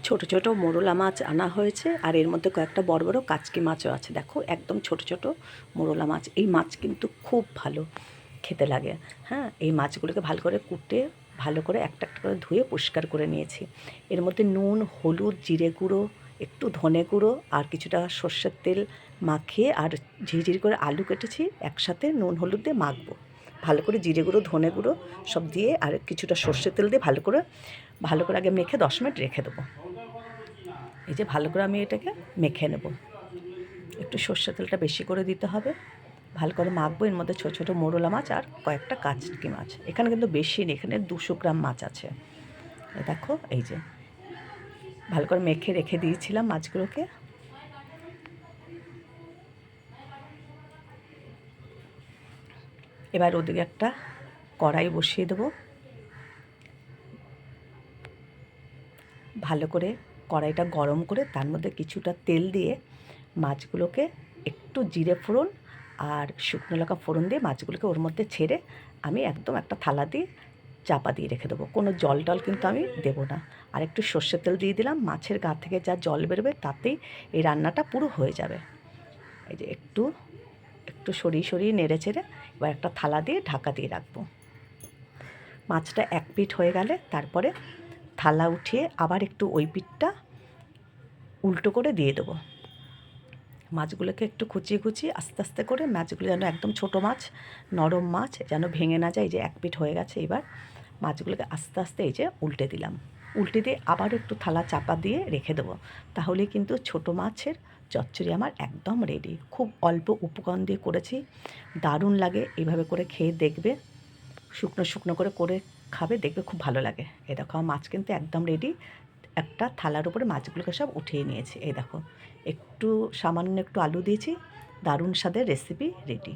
ছোট ছোট মোরলা মাছ আনা হয়েছে, আর এর মধ্যে কয়েকটা বড় বড় কাচকি মাছও আছে। দেখো একদম ছোট ছোট মোরলা মাছ। এই মাছ কিন্তু খুব ভালো খেতে লাগে। হ্যাঁ, এই মাছগুলোকে ভালো করে কুটে ভালো করে একটা একটা করে ধুয়ে পরিষ্কার করে নিয়েছি। এর মধ্যে নুন, হলুদ, জিরে গুঁড়ো, একটু ধনে গুঁড়ো আর কিছুটা সর্ষের তেল মাখিয়ে, আর ঝিরিঝিরি করে আলু কেটেছি, একসাথে নুন হলুদ দিয়ে মাখবো। ভালো করে জিরে গুঁড়ো, ধনে গুঁড়ো সব দিয়ে আর কিছুটা সর্ষের তেল দিয়ে ভালো করে আগে মেখে 10 মিনিট রেখে দেবো। এই যে ভালো করে আমি এটাকে মেখে নেব। একটু সর্ষের তেলটা বেশি করে দিতে হবে। ভালো করে মাখবো। এর মধ্যে ছোটো ছোটো মোরলা মাছ আর কয়েকটা কাচকি মাছ। এখানে কিন্তু বেশি নেই, এখানে 200 গ্রাম মাছ আছে। দেখো এই যে ভালো করে মেখে রেখে দিয়েছিলাম মাছগুলোকে। এবার ওদিকে একটা কড়াই বসিয়ে দেবো। ভালো করে কড়াইটা গরম করে তার মধ্যে কিছুটা তেল দিয়ে মাছগুলোকে একটু জিরে ফোড়ন আর শুকনো লঙ্কা ফোড়ন দিয়ে মাছগুলোকে ওর মধ্যে ছেড়ে আমি একদম একটা থালা দিয়ে চাপা দিয়ে রেখে দেবো। কোনো জল টল কিন্তু আমি দেবো না। আর একটু সর্ষের তেল দিয়ে দিলাম। মাছের গা থেকে যা জল বেরোবে তাতেই এই রান্নাটা পুরো হয়ে যাবে। এই যে একটু একটু সরিয়ে সরিয়ে নেড়ে চেড়ে এবার একটা থালা দিয়ে ঢাকা দিয়ে রাখবো। মাছটা এক পিঠ হয়ে গেলে তারপরে থালা উঠিয়ে আবার একটু ওই পিঠটা উল্টো করে দিয়ে দেবো। মাছগুলোকে একটু কুচিয়ে কুচিয়ে আস্তে আস্তে করে, মাছগুলো যেন একদম ছোটো মাছ, নরম মাছ, যেন ভেঙে না যায়। যে এক পিঠ হয়ে গেছে, এবার মাছগুলোকে আস্তে আস্তে এই যে উল্টে দিলাম। উল্টে দিয়ে আবার একটু থালা চাপা দিয়ে রেখে দেবো। তাহলেই কিন্তু ছোটো মাছের চচ্চড়ি আমার একদম রেডি। খুব অল্প উপকরণ দিয়ে করেছি, দারুণ লাগে। এইভাবে করে খেয়ে দেখবে, শুকনো শুকনো করে খাবে, দেখবে খুব ভালো লাগে। এই দেখো আমার মাছ কিন্তু একদম রেডি। একটা থালার উপরে মাছগুলোকে সব উঠিয়ে নিয়েছি। এই দেখো একটু সামান্য একটু আলু দিয়েছি, দারুণ স্বাদের রেসিপি রেডি।